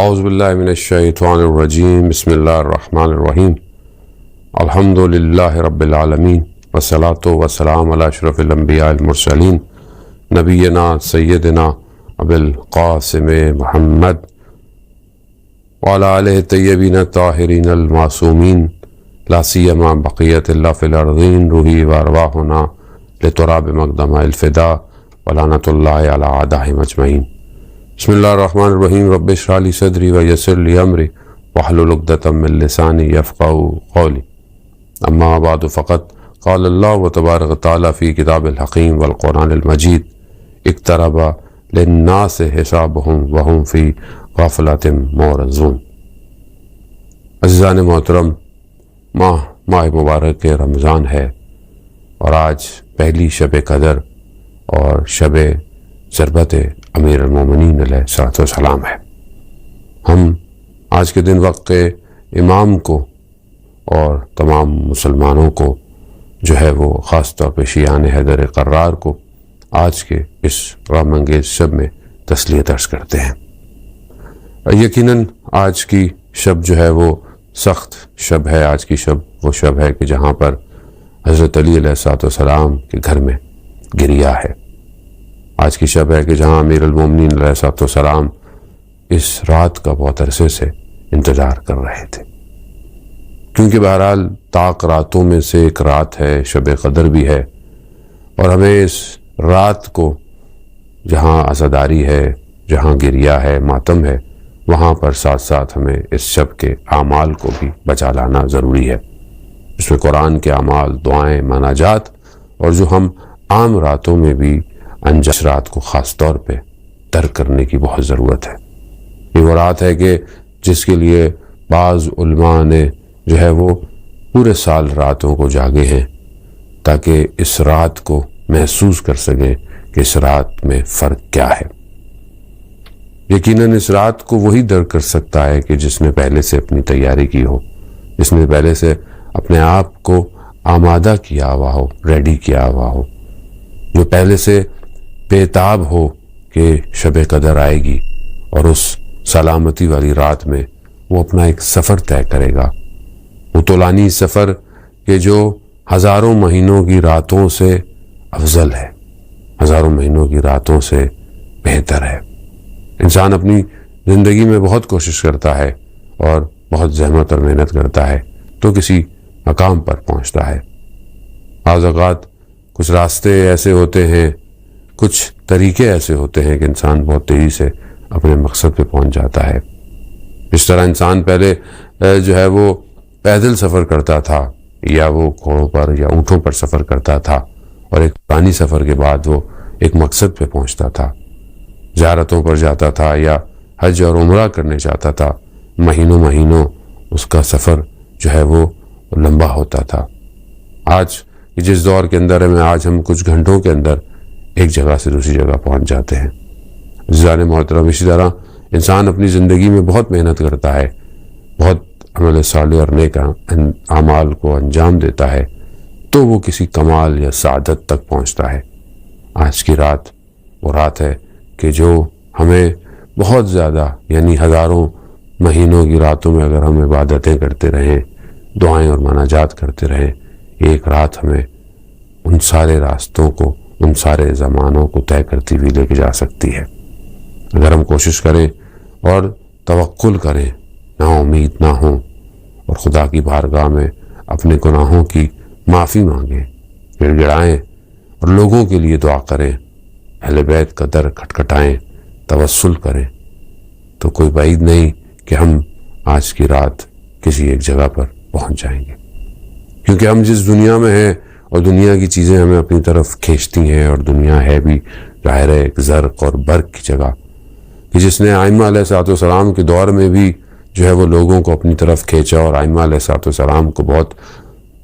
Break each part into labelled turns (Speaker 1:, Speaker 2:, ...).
Speaker 1: اعوذ باللہ من الشیطان الرجیم بسم اللہ الرحمن الرحیم الحمد للہ رب العالمین والصلاة والسلام علی اشرف الانبیاء المرسلین نبینا سیدنا ابی القاسم محمد وعلی آلہ الطیبین الطاہرین المعصومین لا سیما بقیت اللہ فی الارضین روحی وارواحنا لتراب مقدم الفدا ولعنۃ اللہ علی اعدائہم اجمعین۔ بسم اللہ الرحمن الرحیم رب اشرح لی صدری ویسر لی امری واحلل عقدۃ من لسانی یفقہوا قولی اما بعد فقد قال اللہ تبارک وتعالی فی کتاب الحکیم والقرآن المجید اقترب للناس حسابهم وهم فی غفلۃ معرضون۔ عزیزان محترم، ماہ مبارک رمضان ہے اور آج پہلی شب قدر اور شب ضربت امیر المومنین علیہ الصلوۃ والسلام ہے۔ ہم آج کے دن وقت امام کو اور تمام مسلمانوں کو جو ہے وہ خاص طور پہ شیعان حیدر قرار کو آج کے اس غم انگیز شب میں تسلیت عرض کرتے ہیں۔ یقیناً آج کی شب جو ہے وہ سخت شب ہے۔ آج کی شب وہ شب ہے کہ جہاں پر حضرت علی علیہ الصلوۃ والسلام کے گھر میں گریا ہے۔ آج کی شب ہے کہ جہاں امیر المومنین علیہ الصلوۃ والسلام اس رات کا بہت عرصے سے انتظار کر رہے تھے، کیونکہ بہرحال طاق راتوں میں سے ایک رات ہے، شب قدر بھی ہے، اور ہمیں اس رات کو جہاں عزاداری ہے، جہاں گریا ہے، ماتم ہے، وہاں پر ساتھ ساتھ ہمیں اس شب کے اعمال کو بھی بچا لانا ضروری ہے۔ اس میں قرآن کے اعمال، دعائیں، مناجات، اور جو ہم عام راتوں میں بھی انجس رات کو خاص طور پہ ترک کرنے کی بہت ضرورت ہے۔ یہ وہ رات ہے کہ جس کے لیے بعض علماء نے جو ہے وہ پورے سال راتوں کو جاگے ہیں تاکہ اس رات کو محسوس کر سکیں کہ اس رات میں فرق کیا ہے۔ یقیناً اس رات کو وہی درک کر سکتا ہے کہ جس نے پہلے سے اپنی تیاری کی ہو، جس نے پہلے سے اپنے آپ کو آمادہ کیا ہوا ہو، ریڈی کیا ہوا ہو، جو پہلے سے بے تاب ہو کہ شب قدر آئے گی اور اس سلامتی والی رات میں وہ اپنا ایک سفر طے کرے گا، وہ طولانی سفر کہ جو ہزاروں مہینوں کی راتوں سے افضل ہے، ہزاروں مہینوں کی راتوں سے بہتر ہے۔ انسان اپنی زندگی میں بہت کوشش کرتا ہے اور بہت زحمت اور محنت کرتا ہے تو کسی مقام پر پہنچتا ہے۔ بعض اوقات کچھ راستے ایسے ہوتے ہیں، کچھ طریقے ایسے ہوتے ہیں کہ انسان بہت تیزی سے اپنے مقصد پہ پہنچ جاتا ہے۔ اس طرح انسان پہلے جو ہے وہ پیدل سفر کرتا تھا، یا وہ گھوڑوں پر یا اونٹوں پر سفر کرتا تھا، اور ایک پانی سفر کے بعد وہ ایک مقصد پہ پہنچتا تھا، زیارتوں پر جاتا تھا یا حج اور عمرہ کرنے جاتا تھا۔ مہینوں اس کا سفر جو ہے وہ لمبا ہوتا تھا۔ آج جس دور کے اندر ہے، آج ہم کچھ گھنٹوں کے اندر ایک جگہ سے دوسری جگہ پہنچ جاتے ہیں۔ عزیزان محترم، اسی طرح انسان اپنی زندگی میں بہت محنت کرتا ہے، بہت عمل صالح اور نیک اعمال کو انجام دیتا ہے تو وہ کسی کمال یا سعادت تک پہنچتا ہے۔ آج کی رات وہ رات ہے کہ جو ہمیں بہت زیادہ، یعنی ہزاروں مہینوں کی راتوں میں اگر ہم عبادتیں کرتے رہیں، دعائیں اور مناجات کرتے رہیں، ایک رات ہمیں ان سارے راستوں کو، ان سارے زمانوں کو طے کرتی ہوئی لے کے جا سکتی ہے۔ اگر ہم کوشش کریں اور توکل کریں، نا امید نہ ہوں، اور خدا کی بارگاہ میں اپنے گناہوں کی معافی مانگیں، گڑ گڑائیں اور لوگوں کے لیے دعا کریں، اہل بیت کا در کھٹکھٹائیں، توسل کریں، تو کوئی بعید نہیں کہ ہم آج کی رات کسی ایک جگہ پر پہنچ جائیں گے۔ کیونکہ ہم جس دنیا میں ہیں اور دنیا کی چیزیں ہمیں اپنی طرف کھینچتی ہیں، اور دنیا ہے بھی ظاہر ہے ایک زرق اور برق کی جگہ، کہ جس نے ائمہ علیہ الصلوۃ والسلام کے دور میں بھی جو ہے وہ لوگوں کو اپنی طرف کھینچا، اور ائمہ علیہ الصلوۃ والسلام کو بہت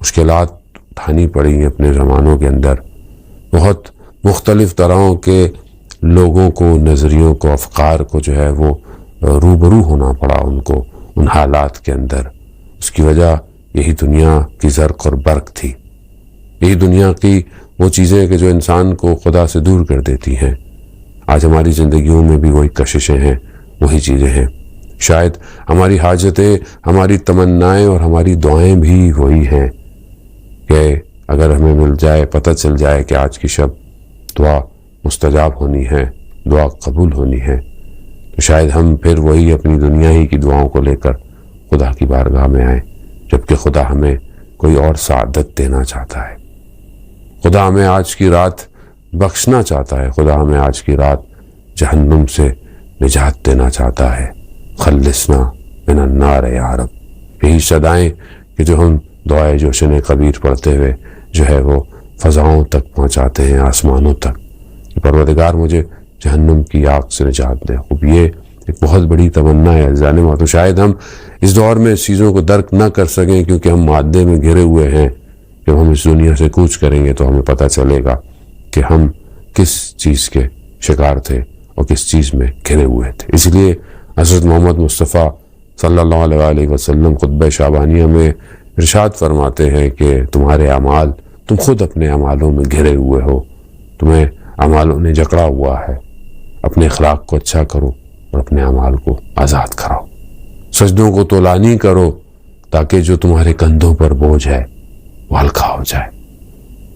Speaker 1: مشکلات اٹھانی پڑی اپنے زمانوں کے اندر، بہت مختلف طرحوں کے لوگوں کو، نظریوں کو، افکار کو جو ہے وہ روبرو ہونا پڑا ان کو ان حالات کے اندر۔ اس کی وجہ یہی دنیا کی زرق اور برق تھی، یہی دنیا کی وہ چیزیں کہ جو انسان کو خدا سے دور کر دیتی ہیں۔ آج ہماری زندگیوں میں بھی وہی کششیں ہیں، وہی چیزیں ہیں۔ شاید ہماری حاجتیں، ہماری تمنائیں اور ہماری دعائیں بھی وہی ہیں کہ اگر ہمیں مل جائے، پتہ چل جائے کہ آج کی شب دعا مستجاب ہونی ہے، دعا قبول ہونی ہے، تو شاید ہم پھر وہی اپنی دنیا ہی کی دعاؤں کو لے کر خدا کی بارگاہ میں آئیں، جبکہ خدا ہمیں کوئی اور سعادت دینا چاہتا ہے۔ خدا ہمیں آج کی رات بخشنا چاہتا ہے، خدا ہمیں آج کی رات جہنم سے نجات دینا چاہتا ہے۔ خلصنا من النار یا رب، یہی صدائیں کہ جو ہم دعائے جوشن کبیر پڑھتے ہوئے جو ہے وہ فضاؤں تک پہنچاتے ہیں، آسمانوں تک، کہ پروردگار مجھے جہنم کی آگ سے نجات دے۔ خوب یہ ایک بہت بڑی تمنا ہے عزیزان محترم۔ تو شاید ہم اس دور میں اس چیزوں کو درک نہ کر سکیں کیونکہ ہم مادے میں گھرے ہوئے ہیں۔ جب ہم اس دنیا سے کوچ کریں گے تو ہمیں پتہ چلے گا کہ ہم کس چیز کے شکار تھے اور کس چیز میں گھرے ہوئے تھے۔ اس لیے حضرت محمد مصطفیٰ صلی اللہ علیہ وآلہ وسلم خطبہ شعبانیہ میں ارشاد فرماتے ہیں کہ تمہارے اعمال، تم خود اپنے اعمالوں میں گھرے ہوئے ہو، تمہیں اعمالوں نے جکڑا ہوا ہے۔ اپنے اخلاق کو اچھا کرو اور اپنے اعمال کو آزاد کراؤ۔ سجدوں کو طولانی کرو تاکہ جو تمہارے کندھوں پر بوجھ ہے وہ ہلکا ہو جائے۔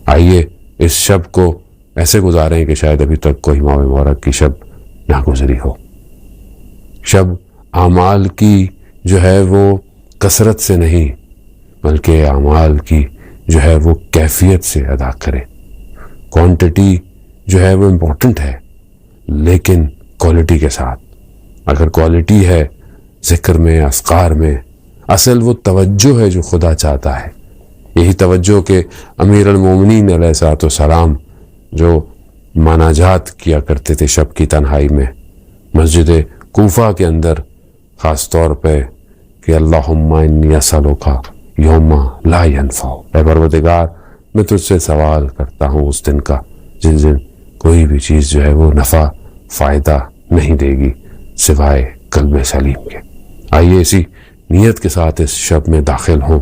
Speaker 1: آئیے اس شب کو ایسے گزاریں کہ شاید ابھی تک کوئی ماہ مبارک کی شب نہ گزری ہو۔ شب اعمال کی جو ہے وہ کثرت سے نہیں بلکہ اعمال کی جو ہے وہ کیفیت سے ادا کرے۔ کوانٹٹی جو ہے وہ امپورٹنٹ ہے لیکن کوالٹی کے ساتھ۔ اگر کوالٹی ہے ذکر میں، اذکار میں، اصل وہ توجہ ہے جو خدا چاہتا ہے۔ یہی توجہ کہ امیر المومنین علیہ الصلوۃ والسلام جو مناجات کیا کرتے تھے شب کی تنہائی میں مسجد کوفہ کے اندر، خاص طور پہ کہ اللہم انی اسألک یوم لا ینفع، اے پروردگار میں تجھ سے سوال کرتا ہوں اس دن کا جس دن کوئی بھی چیز جو ہے وہ نفع فائدہ نہیں دے گی سوائے قلب سلیم کے۔ آئیے اسی نیت کے ساتھ اس شب میں داخل ہوں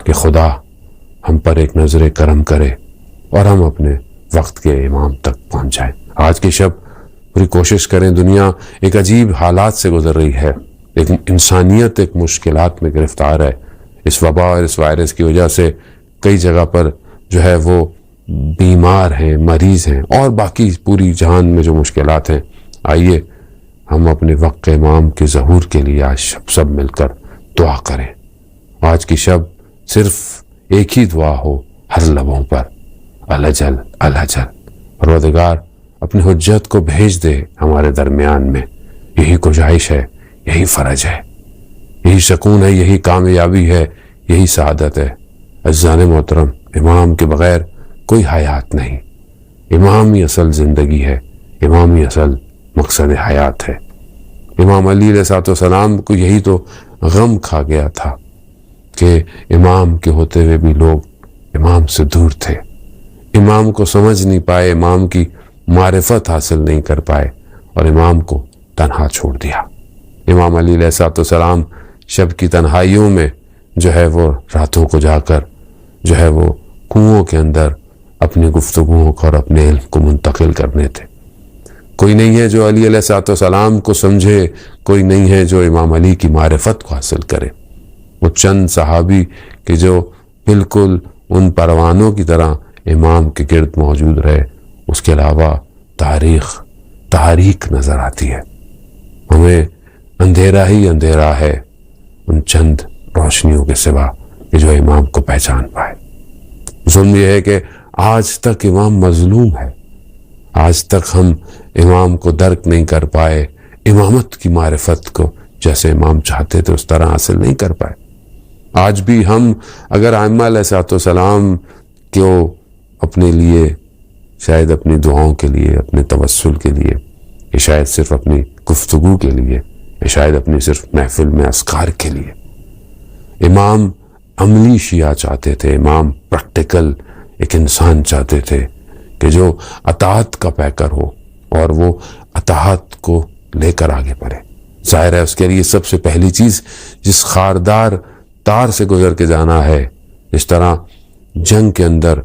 Speaker 1: کہ خدا ہم پر ایک نظر کرم کرے اور ہم اپنے وقت کے امام تک پہنچ جائیں۔ آج کی شب پوری کوشش کریں۔ دنیا ایک عجیب حالات سے گزر رہی ہے، ایک انسانیت ایک مشکلات میں گرفتار ہے۔ اس وبا اور اس وائرس کی وجہ سے کئی جگہ پر جو ہے وہ بیمار ہیں، مریض ہیں، اور باقی پوری جہان میں جو مشکلات ہیں۔ آئیے ہم اپنے وقت کے امام کے ظہور کے لیے آج شب سب مل کر دعا کریں۔ آج کی شب صرف ایک ہی دعا ہو ہر لبوں پر، الجل الجل، پروردگار اپنی حجت کو بھیج دے ہمارے درمیان میں۔ یہی گنجائش ہے، یہی فرج ہے، یہی سکون ہے، یہی کامیابی ہے، یہی سعادت ہے۔ عزیزان محترم، امام کے بغیر کوئی حیات نہیں۔ امام ہی اصل زندگی ہے، امام ہی اصل مقصد حیات ہے۔ امام علی علیہ السلام کو یہی تو غم کھا گیا تھا کہ امام کے ہوتے ہوئے بھی لوگ امام سے دور تھے، امام کو سمجھ نہیں پائے، امام کی معرفت حاصل نہیں کر پائے اور امام کو تنہا چھوڑ دیا۔ امام علی علیہ السلام شب کی تنہائیوں میں جو ہے وہ راتوں کو جا کر جو ہے وہ کنوؤں کے اندر اپنی گفتگوؤں کو اور اپنے علم کو منتقل کرنے تھے۔ کوئی نہیں ہے جو علی علیہ السلام کو سمجھے، کوئی نہیں ہے جو امام علی کی معرفت کو حاصل کرے۔ وہ چند صحابی کہ جو بالکل ان پروانوں کی طرح امام کے گرد موجود رہے، اس کے علاوہ تاریخ نظر آتی ہے۔ ہمیں اندھیرا ہی اندھیرا ہے ان چند روشنیوں کے سوا کہ جو امام کو پہچان پائے۔ ظلم یہ ہے کہ آج تک امام مظلوم ہے، آج تک ہم امام کو درک نہیں کر پائے، امامت کی معرفت کو جیسے امام چاہتے تھے اس طرح حاصل نہیں کر پائے۔ آج بھی ہم اگر ائمہ علیہ السلام کو اپنے لیے، شاید اپنی دعاؤں کے لیے، اپنے توسل کے لیے، یا شاید صرف اپنی گفتگو کے لیے، یا شاید اپنی صرف محفل میں اذکار کے لیے، امام عملی شیعہ چاہتے تھے، امام پریکٹیکل ایک انسان چاہتے تھے کہ جو اطاعت کا پیکر ہو اور وہ اطاعت کو لے کر آگے بڑھے۔ ظاہر ہے اس کے لیے سب سے پہلی چیز جس خاردار تار سے گزر کے جانا ہے، اس طرح جنگ کے اندر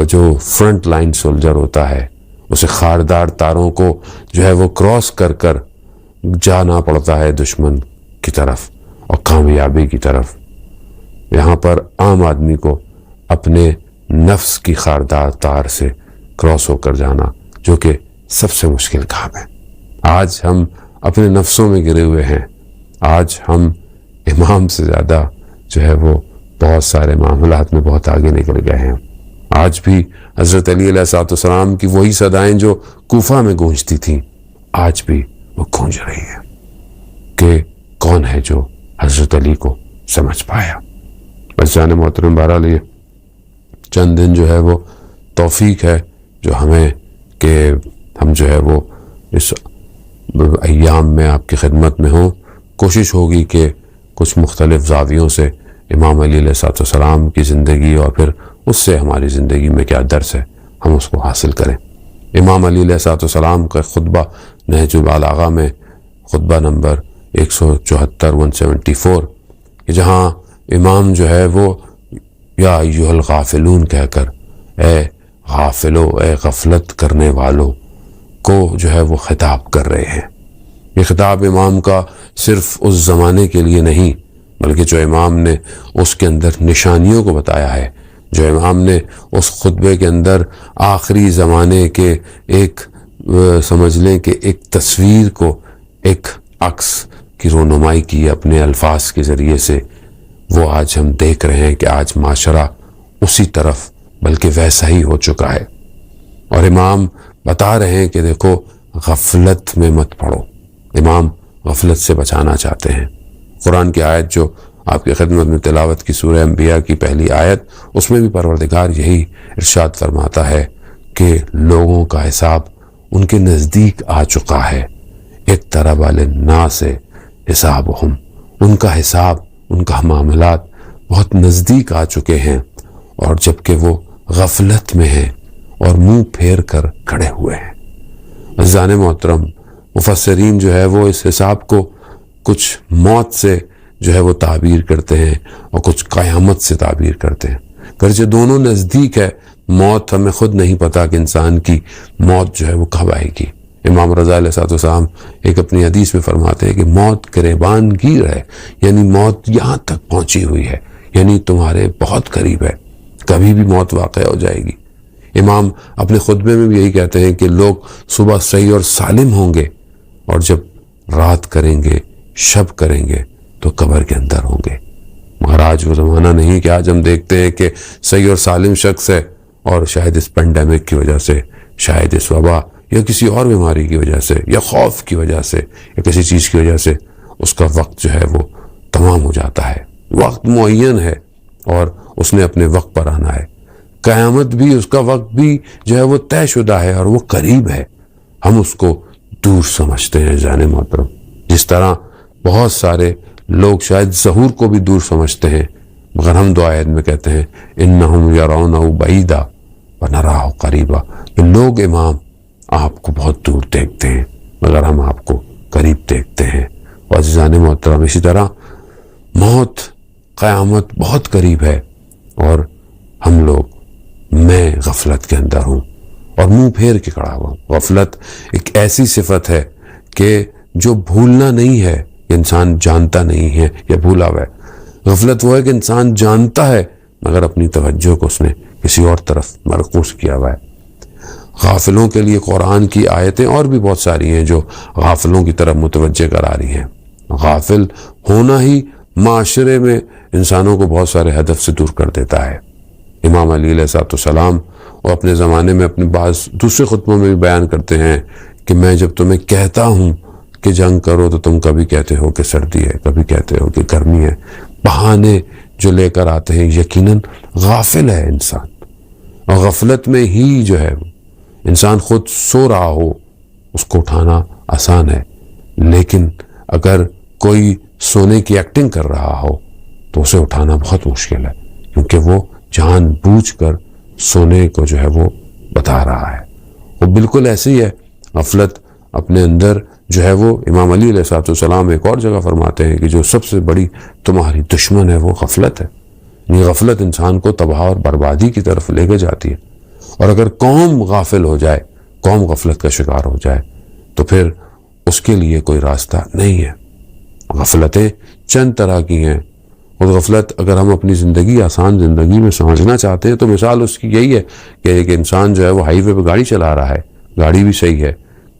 Speaker 1: جو فرنٹ لائن سولجر ہوتا ہے اسے خاردار تاروں کو جو ہے وہ کراس کر کر جانا پڑتا ہے دشمن کی طرف اور کامیابی کی طرف۔ یہاں پر عام آدمی کو اپنے نفس کی خاردار تار سے کراس ہو کر جانا جو کہ سب سے مشکل کام ہے۔ آج ہم اپنے نفسوں میں گرے ہوئے ہیں، آج ہم امام سے زیادہ جو ہے وہ بہت سارے معاملات میں بہت آگے نکل گئے ہیں۔ آج بھی حضرت علی علیہ السلام کی وہی صدائیں جو کوفہ میں گونجتی تھیں آج بھی وہ گونج رہی ہیں کہ کون ہے جو حضرت علی کو سمجھ پایا۔ بس جان محترم، بہرحال یہ چند دن جو ہے وہ توفیق ہے جو ہمیں کہ ہم جو ہے وہ اس ایام میں آپ کی خدمت میں ہوں۔ کوشش ہوگی کہ کچھ مختلف زاویوں سے امام علی علیہ السلام کی زندگی اور پھر اس سے ہماری زندگی میں کیا درس ہے ہم اس کو حاصل کریں۔ امام علی علیہ السلام کا خطبہ نہج البلاغہ میں خطبہ نمبر 174 کہ جہاں امام جو ہے وہ یا ایھا الغافلون کہہ کر اے غافلو، اے غفلت کرنے والوں کو جو ہے وہ خطاب کر رہے ہیں۔ یہ خطاب امام کا صرف اس زمانے کے لیے نہیں بلکہ جو امام نے اس کے اندر نشانیوں کو بتایا ہے، جو امام نے اس خطبے کے اندر آخری زمانے کے ایک سمجھ لیں کہ ایک تصویر کو، ایک عکس کی رونمائی کی اپنے الفاظ کے ذریعے سے، وہ آج ہم دیکھ رہے ہیں کہ آج معاشرہ اسی طرف بلکہ ویسا ہی ہو چکا ہے۔ اور امام بتا رہے ہیں کہ دیکھو غفلت میں مت پڑو، امام غفلت سے بچانا چاہتے ہیں۔ قرآن کی آیت جو آپ کی خدمت میں تلاوت کی سورہ انبیاء کی پہلی آیت، اس میں بھی پروردگار یہی ارشاد فرماتا ہے کہ لوگوں کا حساب ان کے نزدیک آ چکا ہے، اقترب للناس حسابہم، ان کا حساب، ان کا معاملات بہت نزدیک آ چکے ہیں، اور جبکہ وہ غفلت میں ہیں اور منہ پھیر کر کھڑے ہوئے ہیں۔ عزیزان محترم، مفسرین جو ہے وہ اس حساب کو کچھ موت سے جو ہے وہ تعبیر کرتے ہیں اور کچھ قیامت سے تعبیر کرتے ہیں، گرچہ دونوں نزدیک ہے۔ موت ہمیں خود نہیں پتا کہ انسان کی موت جو ہے وہ کب آئے گی۔ امام رضا علیہ السلام ایک اپنی حدیث میں فرماتے ہیں کہ موت گریبان گیر ہے، یعنی موت یہاں تک پہنچی ہوئی ہے، یعنی تمہارے بہت قریب ہے، کبھی بھی موت واقع ہو جائے گی۔ امام اپنے خطبے میں بھی یہی کہتے ہیں کہ لوگ صبح صحیح اور سالم ہوں گے، اور جب رات کریں گے، شب کریں گے تو قبر کے اندر ہوں گے۔ مگر آج وہ زمانہ نہیں کہ آج ہم دیکھتے ہیں کہ صحیح اور سالم شخص ہے اور شاید اس پینڈیمک کی وجہ سے، شاید اس وبا یا کسی اور بیماری کی وجہ سے یا خوف کی وجہ سے یا کسی چیز کی وجہ سے اس کا وقت جو ہے وہ تمام ہو جاتا ہے۔ وقت معین ہے اور اس نے اپنے وقت پر آنا ہے۔ قیامت بھی، اس کا وقت بھی جو ہے وہ طے شدہ ہے اور وہ قریب ہے۔ ہم اس کو دور سمجھتے ہیں جان محترم، جس طرح بہت سارے لوگ شاید ظہور کو بھی دور سمجھتے ہیں، مگر ہم دو آیت میں کہتے ہیں انہم یرونہ بعیدا ونراہ قریبا، کہ لوگ امام آپ کو بہت دور دیکھتے ہیں مگر ہم آپ کو قریب دیکھتے ہیں۔ اور عزیزان محترم، اسی طرح موت، قیامت بہت قریب ہے اور ہم لوگ، میں غفلت کے اندر ہوں اور منہ پھیر کے کھڑا ہوا ہوں۔ غفلت ایک ایسی صفت ہے کہ جو بھولنا نہیں ہے، انسان جانتا نہیں ہے یا بھولا ہوا ہے۔ غفلت وہ ہے کہ انسان جانتا ہے مگر اپنی توجہ کو اس نے کسی اور طرف مرکوز کیا ہوا ہے۔ غافلوں کے لیے قرآن کی آیتیں اور بھی بہت ساری ہیں جو غافلوں کی طرف متوجہ کرا رہی ہیں۔ غافل ہونا ہی معاشرے میں انسانوں کو بہت سارے ہدف سے دور کر دیتا ہے۔ امام علی علیہ السلام اور اپنے زمانے میں اپنے بعض دوسرے خطبوں میں بھی بیان کرتے ہیں کہ میں جب تمہیں کہتا ہوں کہ جنگ کرو تو تم کبھی کہتے ہو کہ سردی ہے، کبھی کہتے ہو کہ گرمی ہے۔ بہانے جو لے کر آتے ہیں، یقیناً غافل ہے انسان، اور غفلت میں ہی جو ہے انسان خود سو رہا ہو اس کو اٹھانا آسان ہے، لیکن اگر کوئی سونے کی ایکٹنگ کر رہا ہو تو اسے اٹھانا بہت مشکل ہے، کیونکہ وہ جان بوجھ کر سونے کو جو ہے وہ بتا رہا ہے۔ وہ بالکل ایسے ہی ہے غفلت اپنے اندر جو ہے وہ امام علی علیہ السلام ایک اور جگہ فرماتے ہیں کہ جو سب سے بڑی تمہاری دشمن ہے وہ غفلت ہے۔ یہ غفلت انسان کو تباہ اور بربادی کی طرف لے کے جاتی ہے، اور اگر قوم غافل ہو جائے، قوم غفلت کا شکار ہو جائے تو پھر اس کے لیے کوئی راستہ نہیں ہے۔ غفلتیں چند طرح کی ہیں، اور غفلت اگر ہم اپنی زندگی، آسان زندگی میں سمجھنا چاہتے ہیں تو مثال اس کی یہی ہے کہ ایک انسان جو ہے وہ ہائی وے پہ گاڑی چلا رہا ہے، گاڑی بھی صحیح ہے،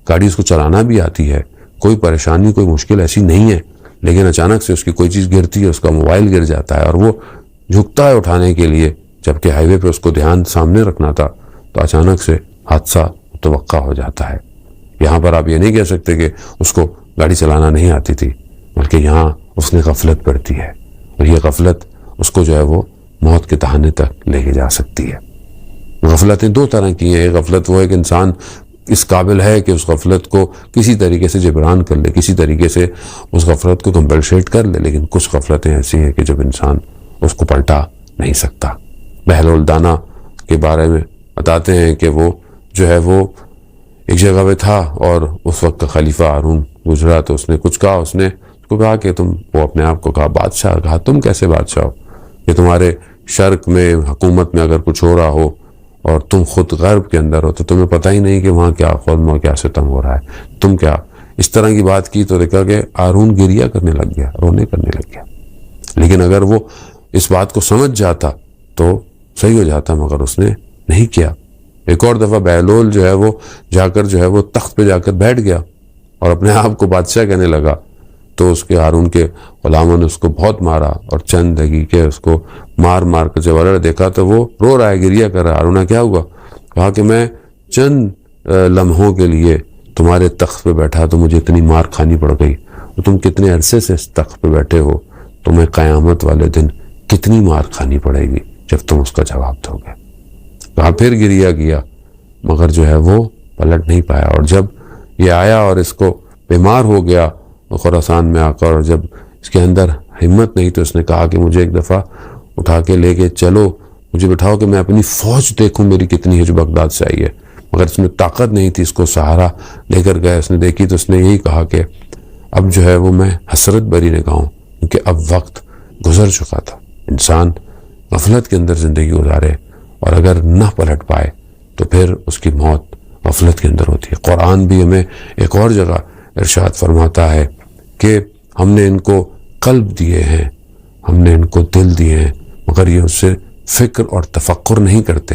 Speaker 1: گاڑی اس کو چلانا بھی آتی ہے، کوئی پریشانی کوئی مشکل ایسی نہیں ہے، لیکن اچانک سے اس کی کوئی چیز گرتی ہے، اس کا موبائل گر جاتا ہے اور وہ جھکتا ہے اٹھانے کے لیے، جبکہ ہائی وے پہ اس کو دھیان سامنے رکھنا تھا، تو اچانک سے حادثہ متوقع ہو جاتا ہے۔ یہاں پر آپ یہ نہیں کہہ سکتے کہ اس کو گاڑی چلانا نہیں آتی تھی، بلکہ یہاں اس نے غفلت برتی ہے، اور یہ غفلت اس کو جو ہے وہ موت کے تہانے تک لے کے جا سکتی ہے۔ غفلتیں دو طرح کی ہیں، ایک غفلت وہ ایک انسان اس قابل ہے کہ اس غفلت کو کسی طریقے سے جبران کر لے، کسی طریقے سے اس غفلت کو کمپنسیٹ کر لے، لیکن کچھ غفلتیں ایسی ہیں کہ جب انسان اس کو پلٹا نہیں سکتا۔ بہلول دانا کے بارے میں بتاتے ہیں کہ وہ جو ہے وہ ایک جگہ پہ تھا، اور اس وقت کا خلیفہ ہارون گزرا، تو اس نے کچھ کہا، اس نے اس کو کہا کہ وہ اپنے آپ کو کہا بادشاہ، کہا تم کیسے بادشاہ ہو کہ تمہارے شرق میں حکومت میں اگر کچھ ہو رہا ہو اور تم خود غرب کے اندر ہو تو تمہیں پتہ ہی نہیں کہ وہاں کیا ظلم اور کیا ستم ہو رہا ہے، تم کیا اس طرح کی بات کی؟ تو دیکھا کہ ہارون گریہ کرنے لگ گیا، رونے کرنے لگ گیا۔ لیکن اگر وہ اس بات کو سمجھ جاتا تو صحیح ہو جاتا، مگر اس نے نہیں کیا۔ ایک اور دفعہ بہلول جو ہے وہ جا کر جو ہے وہ تخت پہ جا کر بیٹھ گیا اور اپنے آپ کو بادشاہ کہنے لگا، تو اس کے ہارون کے غلاموں نے اس کو بہت مارا، اور چند دقیقے اس کو مار مار کر جب دیکھا تو وہ رو رہا ہے، گریہ کر رہا ہے۔ ہارون کیا ہوا؟ کہا کہ میں چند لمحوں کے لیے تمہارے تخت پہ بیٹھا تو مجھے اتنی مار کھانی پڑ گئی، تو تم کتنے عرصے سے اس تخت پہ بیٹھے ہو، تمہیں قیامت والے دن کتنی مار کھانی پڑے گی جب تم اس کا جواب دو گے۔ کہا پھر گریہ کیا، مگر جو ہے وہ پلٹ نہیں پایا، اور جب یہ آیا اور اس کو بیمار ہو گیا خراسان میں آ کر، اور جب اس کے اندر ہمت نہیں تو اس نے کہا کہ مجھے ایک دفعہ اٹھا کے لے کے چلو، مجھے بٹھاؤ کہ میں اپنی فوج دیکھوں میری کتنی ہے جو بغداد سے آئی ہے، مگر اس میں طاقت نہیں تھی، اس کو سہارا لے کر گیا۔ اس نے دیکھی تو اس نے یہی کہا کہ اب جو ہے وہ میں حسرت بری نگاہوں، کیونکہ اب وقت گزر چکا تھا۔ انسان غفلت کے اندر زندگی گزارے اور اگر نہ پلٹ پائے تو پھر اس کی موت غفلت کے اندر ہوتی ہے۔ قرآن بھی ہمیں ایک اور جگہ ارشاد فرماتا ہے کہ ہم نے ان کو قلب دیے ہیں، ہم نے ان کو دل دیے ہیں، مگر یہ اس سے فکر اور تفکر نہیں کرتے۔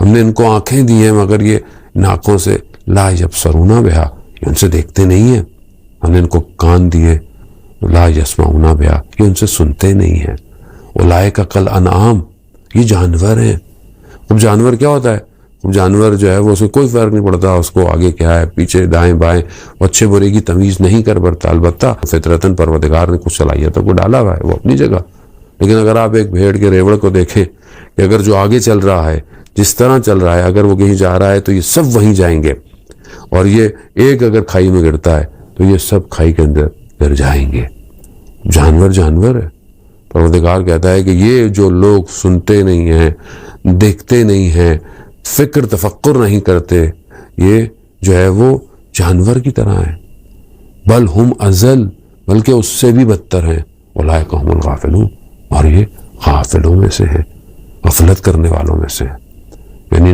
Speaker 1: ہم نے ان کو آنکھیں دی ہیں، مگر یہ ان آنکھوں سے لا یبصرون بہا، یہ ان سے دیکھتے نہیں ہیں۔ ہم نے ان کو کان دیے، لا یسمعون بہا، یہ ان سے سنتے نہیں ہیں۔ اولئک کالانعام، یہ جانور ہیں۔ اب جانور کیا ہوتا ہے؟ اب جانور جو ہے وہ اسے کوئی فرق نہیں پڑتا، اس کو آگے کیا ہے پیچھے دائیں بائیں وہ اچھے برے کی تمیز نہیں کر پڑتا۔ البتہ فطرتاً پروردگار نے کچھ صلاحیتوں کو ڈالا ہوا ہے، وہ اپنی جگہ۔ لیکن اگر آپ ایک بھیڑ کے ریوڑ کو دیکھیں کہ اگر جو آگے چل رہا ہے، جس طرح چل رہا ہے، اگر وہ کہیں جا رہا ہے تو یہ سب وہیں جائیں گے، اور یہ ایک اگر کھائی میں گرتا ہے تو یہ سب کھائی کے اندر گر جائیں گے۔ جانور جانور ہے۔ پروردگار کہتا ہے کہ یہ جو لوگ سنتے نہیں ہیں، دیکھتے نہیں ہیں، فکر تفکر نہیں کرتے، یہ جو ہے وہ جانور کی طرح ہیں۔ بل ہم ازل، بلکہ اس سے بھی بدتر ہیں۔ اولئک هم الغافلون، اور یہ غافلوں میں سے ہیں، غفلت کرنے والوں میں سے ہیں۔ یعنی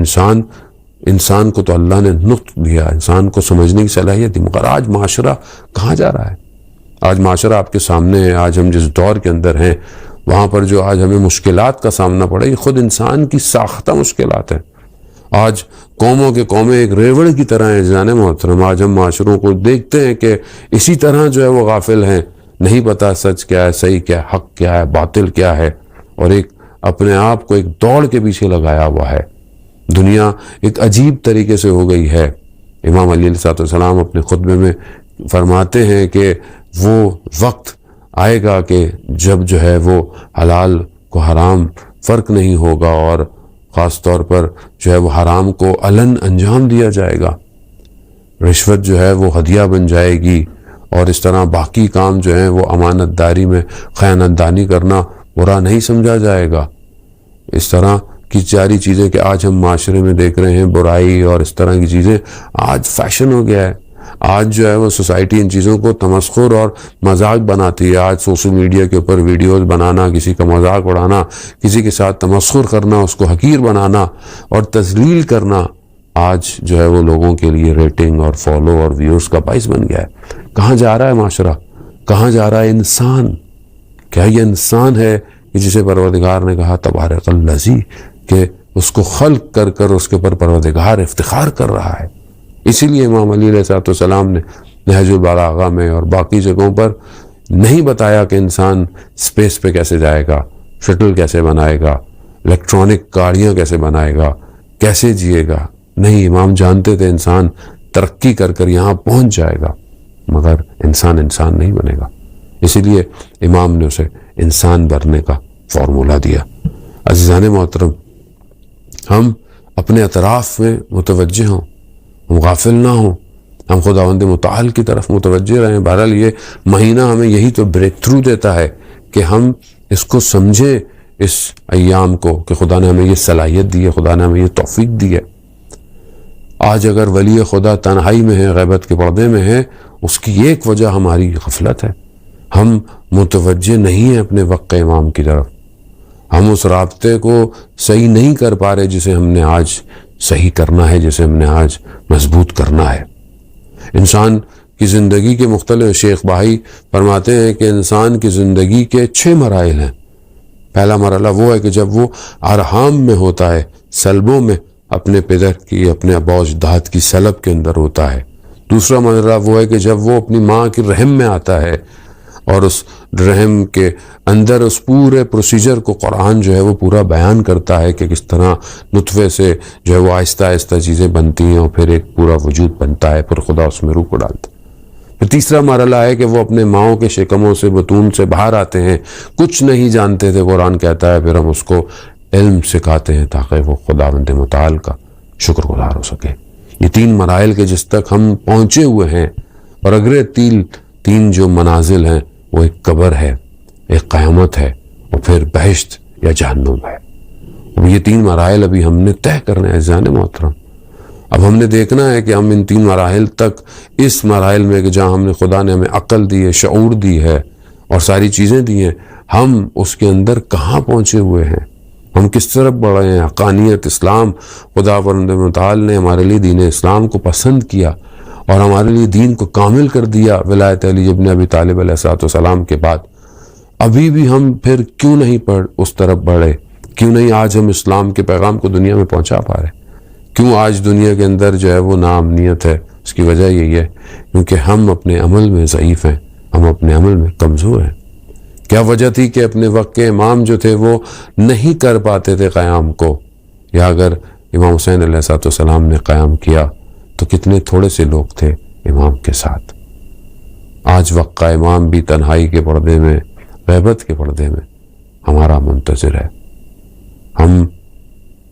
Speaker 1: انسان کو تو اللہ نے نطق دیا، انسان کو سمجھنے کی صلاحیت دی، مگر آج معاشرہ کہاں جا رہا ہے؟ آج معاشرہ آپ کے سامنے ہے۔ آج ہم جس دور کے اندر ہیں وہاں پر جو آج ہمیں مشکلات کا سامنا پڑے، یہ خود انسان کی ساختہ مشکلات ہیں۔ آج قوموں کے قومیں ایک ریوڑ کی طرح ہیں جنان محترم۔ آج ہم معاشروں کو دیکھتے ہیں کہ اسی طرح جو ہے وہ غافل ہیں، نہیں پتا سچ کیا ہے، صحیح کیا ہے، حق کیا ہے، باطل کیا ہے، اور ایک اپنے آپ کو ایک دوڑ کے پیچھے لگایا ہوا ہے۔ دنیا ایک عجیب طریقے سے ہو گئی ہے۔ امام علی علیہ السلام اپنے خطبے میں فرماتے ہیں کہ وہ وقت آئے گا کہ جب جو ہے وہ حلال کو حرام فرق نہیں ہوگا، اور خاص طور پر جو ہے وہ حرام کو علن انجام دیا جائے گا۔ رشوت جو ہے وہ ہدیہ بن جائے گی، اور اس طرح باقی کام جو ہیں وہ امانت داری میں خیانت دانی کرنا برا نہیں سمجھا جائے گا۔ اس طرح کی ساری چیزیں کہ آج ہم معاشرے میں دیکھ رہے ہیں، برائی اور اس طرح کی چیزیں آج فیشن ہو گیا ہے۔ آج جو ہے وہ سوسائٹی ان چیزوں کو تمسخر اور مذاق بناتی ہے۔ آج سوشل میڈیا کے اوپر ویڈیوز بنانا، کسی کا مذاق اڑانا، کسی کے ساتھ تمسخر کرنا، اس کو حقیر بنانا اور تذلیل کرنا، آج جو ہے وہ لوگوں کے لیے ریٹنگ اور فالو اور ویوز کا باعث بن گیا ہے۔ کہاں جا رہا ہے معاشرہ؟ کہاں جا رہا ہے انسان؟ کیا یہ انسان ہے کہ جسے پروردگار نے کہا تبارک الذی، کہ اس کو خلق کر کر اس کے اوپر پروردگار افتخار کر رہا ہے؟ اسی لیے امام علی علیہ السلام نے نہج البلاغہ میں اور باقی جگہوں پر نہیں بتایا کہ انسان اسپیس پہ کیسے جائے گا، شٹل کیسے بنائے گا، الیکٹرانک گاڑیاں کیسے بنائے گا، کیسے جیے گا۔ نہیں، امام جانتے تھے انسان ترقی کر کر یہاں پہنچ جائے گا، مگر انسان نہیں بنے گا۔ اسی لیے امام نے اسے انسان بننے کا فارمولہ دیا۔ عزیزان محترم، ہم اپنے اطراف میں متوجہ ہوں، ہم غافل نہ ہوں، ہم خداوند متعال کی طرف متوجہ رہیں۔ بہرحال یہ مہینہ ہمیں یہی تو بریک تھرو دیتا ہے کہ ہم اس کو سمجھیں، اس ایام کو، کہ خدا نے ہمیں یہ صلاحیت دی ہے، خدا نے ہمیں یہ توفیق دی ہے۔ آج اگر ولی خدا تنہائی میں ہے، غیبت کے پردے میں ہے، اس کی ایک وجہ ہماری غفلت ہے۔ ہم متوجہ نہیں ہیں اپنے وقت امام کی طرف، ہم اس رابطے کو صحیح نہیں کر پا رہے جسے ہم نے آج صحیح کرنا ہے، جسے ہم نے آج مضبوط کرنا ہے۔ انسان کی زندگی کے مختلف، شیخ بھائی فرماتے ہیں کہ انسان کی زندگی کے 6 مراحل ہیں۔ پہلا مرحلہ وہ ہے کہ جب وہ ارحام میں ہوتا ہے، سلبوں میں، اپنے پدر کی، اپنے ابا اجداد کی سلب کے اندر ہوتا ہے۔ دوسرا مرحلہ وہ ہے کہ جب وہ اپنی ماں کی رحم میں آتا ہے، اور اس رحم کے اندر اس پورے پروسیجر کو قرآن جو ہے وہ پورا بیان کرتا ہے کہ کس طرح نطفے سے جو ہے وہ آہستہ آہستہ چیزیں بنتی ہیں اور پھر ایک پورا وجود بنتا ہے، پھر خدا اس میں روح کو ڈالتا ہے۔ پھر تیسرا مرحلہ ہے کہ وہ اپنے ماؤں کے شکموں سے، بطون سے باہر آتے ہیں، کچھ نہیں جانتے تھے، قرآن کہتا ہے، پھر ہم اس کو علم سکھاتے ہیں تاکہ وہ خداوند متعال کا شکر گزار ہو سکے۔ یہ 3 مراحل کے جس تک ہم پہنچے ہوئے ہیں، اور اگلے 3 جو منازل ہیں وہ ایک قبر ہے، ایک قیامت ہے، اور پھر بہشت یا جہنم ہے۔ اب یہ 3 مراحل ابھی ہم نے طے کرنے ہیں عزیزان محترم۔ اب ہم نے دیکھنا ہے کہ ہم ان 3 مراحل تک، اس مراحل میں کہ جہاں ہم نے، خدا نے ہمیں عقل دی ہے، شعور دی ہے اور ساری چیزیں دی ہیں، ہم اس کے اندر کہاں پہنچے ہوئے ہیں، ہم کس طرف بڑھے ہیں۔ حقانیت اسلام، خداوند متعال نے ہمارے لیے دین اسلام کو پسند کیا اور ہمارے لیے دین کو کامل کر دیا ولایت علی ابن ابی طالب علیہ السلام کے بعد۔ ابھی بھی ہم پھر کیوں نہیں اس طرف بڑھے؟ کیوں نہیں آج ہم اسلام کے پیغام کو دنیا میں پہنچا پا رہے؟ کیوں آج دنیا کے اندر جو ہے وہ ناامنیت ہے؟ اس کی وجہ یہی ہے کیونکہ ہم اپنے عمل میں ضعیف ہیں، ہم اپنے عمل میں کمزور ہیں۔ کیا وجہ تھی کہ اپنے وقت کے امام جو تھے وہ نہیں کر پاتے تھے قیام کو؟ یا اگر امام حسین علیہ السلام نے قیام کیا تو کتنے تھوڑے سے لوگ تھے امام کے ساتھ۔ آج وقت کا امام بھی تنہائی کے پردے میں، غیبت کے پردے میں ہمارا منتظر ہے۔ ہم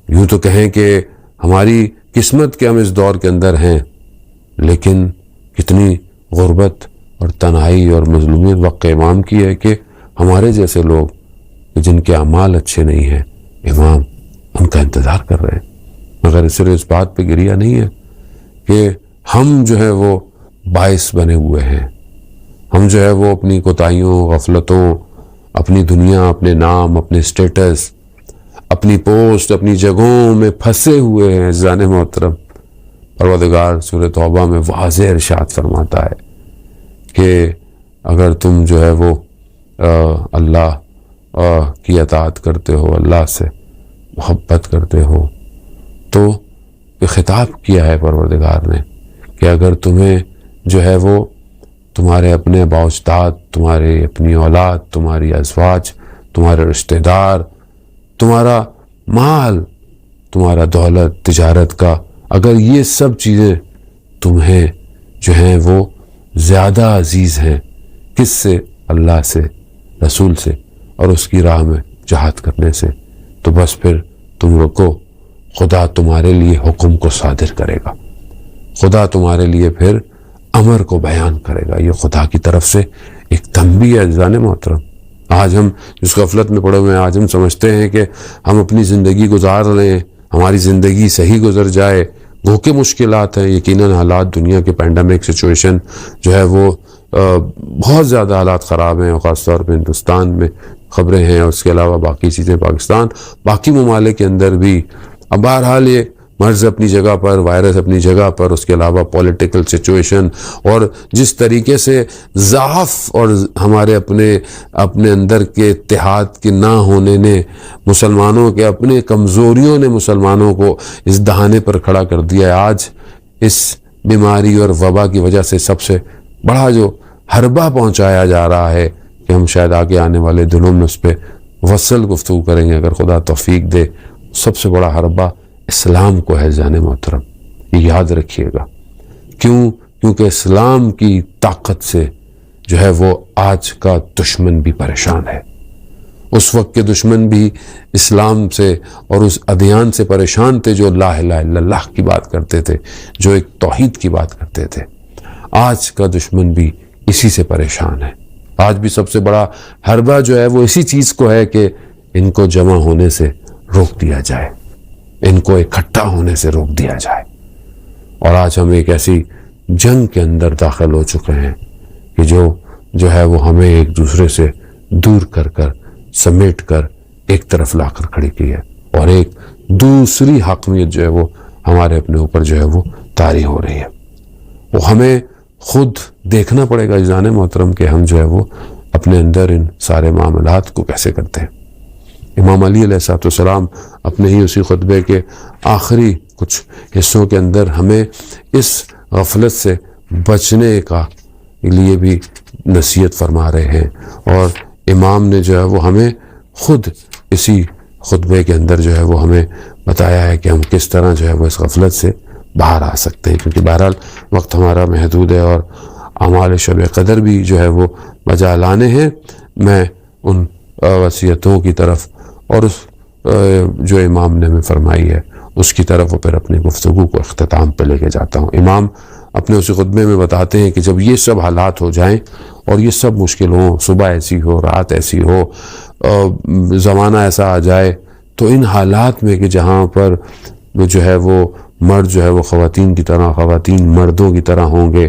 Speaker 1: یوں تو کہیں کہ ہماری قسمت کے ہم اس دور کے اندر ہیں، لیکن کتنی غربت اور تنہائی اور مظلومیت وقت امام کی ہے کہ ہمارے جیسے لوگ جن کے اعمال اچھے نہیں ہیں، امام ان کا انتظار کر رہے ہیں۔ مگر صرف اس بات پہ گریہ نہیں ہے کہ ہم جو ہے وہ باعث بنے ہوئے ہیں، ہم جو ہے وہ اپنی کوتاہیوں، غفلتوں، اپنی دنیا، اپنے نام، اپنے سٹیٹس، اپنی پوسٹ، اپنی جگہوں میں پھنسے ہوئے ہیں عزیزان محترم۔ پروردگار سورہ توبہ میں واضح ارشاد فرماتا ہے کہ اگر تم جو ہے وہ اللہ کی اطاعت کرتے ہو، اللہ سے محبت کرتے ہو، تو یہ خطاب کیا ہے پروردگار نے کہ اگر تمہیں جو ہے وہ تمہارے اپنے آباء و اجداد، تمہارے اپنی اولاد، تمہاری ازواج، تمہارے رشتہ دار، تمہارا مال، تمہارا دولت، تجارت کا، اگر یہ سب چیزیں تمہیں جو ہیں وہ زیادہ عزیز ہیں، کس سے؟ اللہ سے، رسول سے اور اس کی راہ میں جہاد کرنے سے، تو بس پھر تم رکو، خدا تمہارے لیے حکم کو صادر کرے گا، خدا تمہارے لیے پھر امر کو بیان کرے گا۔ یہ خدا کی طرف سے ایک تنبیہ ہے عزیزان محترم۔ آج ہم جس غفلت میں پڑے ہوئے ہیں، آج ہم سمجھتے ہیں کہ ہم اپنی زندگی گزار لیں، ہماری زندگی صحیح گزر جائے، گو کے مشکلات ہیں، یقیناً حالات، دنیا کے پینڈیمک سچویشن جو ہے وہ بہت زیادہ حالات خراب ہیں، اور خاص طور پہ ہندوستان میں خبریں ہیں، اور اس کے علاوہ باقی چیزیں پاکستان، باقی ممالک کے اندر بھی۔ اب بہرحال یہ مرض اپنی جگہ پر، وائرس اپنی جگہ پر، اس کے علاوہ پولیٹیکل سچویشن اور جس طریقے سے ضعف اور ہمارے اپنے اندر کے اتحاد کے نہ ہونے نے مسلمانوں کے اپنے کمزوریوں نے مسلمانوں کو اس دہانے پر کھڑا کر دیا ہے۔ آج اس بیماری اور وبا کی وجہ سے سب سے بڑا جو حربہ پہنچایا جا رہا ہے کہ ہم شاید آگے آنے والے دنوں میں اس پہ مفصل گفتگو کریں گے اگر خدا توفیق دے، سب سے بڑا حربہ اسلام کو ہے جان محترم، یہ یاد رکھیے گا۔ کیونکہ اسلام کی طاقت سے جو ہے وہ آج کا دشمن بھی پریشان ہے۔ اس وقت کے دشمن بھی اسلام سے اور اس ادیان سے پریشان تھے جو لا الہ الا اللہ کی بات کرتے تھے، جو ایک توحید کی بات کرتے تھے۔ آج کا دشمن بھی اسی سے پریشان ہے۔ آج بھی سب سے بڑا حربہ جو ہے وہ اسی چیز کو ہے کہ ان کو جمع ہونے سے روک دیا جائے، ان کو اکٹھا ہونے سے روک دیا جائے۔ اور آج ہم ایک ایسی جنگ کے اندر داخل ہو چکے ہیں کہ جو ہے وہ ہمیں ایک دوسرے سے دور کر سمیٹ کر ایک طرف لا کر کھڑی کی ہے، اور ایک دوسری حاکمیت جو ہے وہ ہمارے اپنے اوپر جو ہے وہ طاری ہو رہی ہے۔ وہ ہمیں خود دیکھنا پڑے گا جان محترم کہ ہم جو ہے وہ اپنے اندر ان سارے معاملات کو کیسے کرتے ہیں۔ امام علی علیہ السلام اپنے ہی اسی خطبے کے آخری کچھ حصوں کے اندر ہمیں اس غفلت سے بچنے کا لیے بھی نصیحت فرما رہے ہیں، اور امام نے جو ہے وہ ہمیں خود اسی خطبے کے اندر جو ہے وہ ہمیں بتایا ہے کہ ہم کس طرح جو ہے وہ اس غفلت سے باہر آ سکتے ہیں، کیونکہ بہرحال وقت ہمارا محدود ہے اور اعمال شب قدر بھی جو ہے وہ بجا لانے ہیں۔ میں ان وصیتوں کی طرف اور اس جو امام نے ہمیں فرمائی ہے اس کی طرف وہ پھر اپنی گفتگو کو اختتام پہ لے کے جاتا ہوں۔ امام اپنے اسی خطبے میں بتاتے ہیں کہ جب یہ سب حالات ہو جائیں اور یہ سب مشکل ہوں، صبح ایسی ہو، رات ایسی ہو، زمانہ ایسا آ جائے، تو ان حالات میں کہ جہاں پر جو ہے وہ مرد جو ہے وہ خواتین کی طرح، خواتین مردوں کی طرح ہوں گے،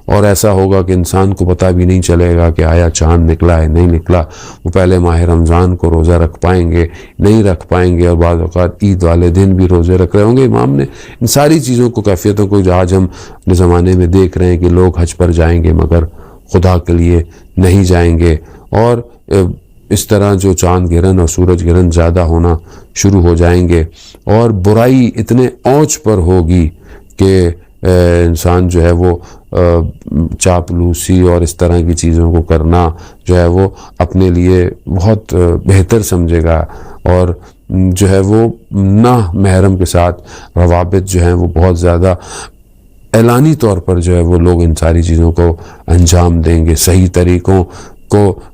Speaker 1: اور ایسا ہوگا کہ انسان کو پتہ بھی نہیں چلے گا کہ آیا چاند نکلا ہے نہیں نکلا۔ وہ پہلے ماہ رمضان کو روزہ رکھ پائیں گے نہیں رکھ پائیں گے، اور بعض اوقات عید والے دن بھی روزے رکھ رہے ہوں گے۔ امام نے ان ساری چیزوں کو، کیفیتوں کو جو آج ہم اپنے زمانے میں دیکھ رہے ہیں کہ لوگ حج پر جائیں گے مگر خدا کے لیے نہیں جائیں گے، اور اس طرح جو چاند گرہن اور سورج گرہن زیادہ ہونا شروع ہو جائیں گے، اور برائی اتنے اونچ پر ہوگی کہ انسان جو ہے وہ چاپلوسی اور اس طرح کی چیزوں کو کرنا جو ہے وہ اپنے لیے بہت بہتر سمجھے گا، اور جو ہے وہ نہ محرم کے ساتھ روابط جو ہیں وہ بہت زیادہ اعلانی طور پر جو ہے وہ لوگ ان ساری چیزوں کو انجام دیں گے۔ صحیح طریقوں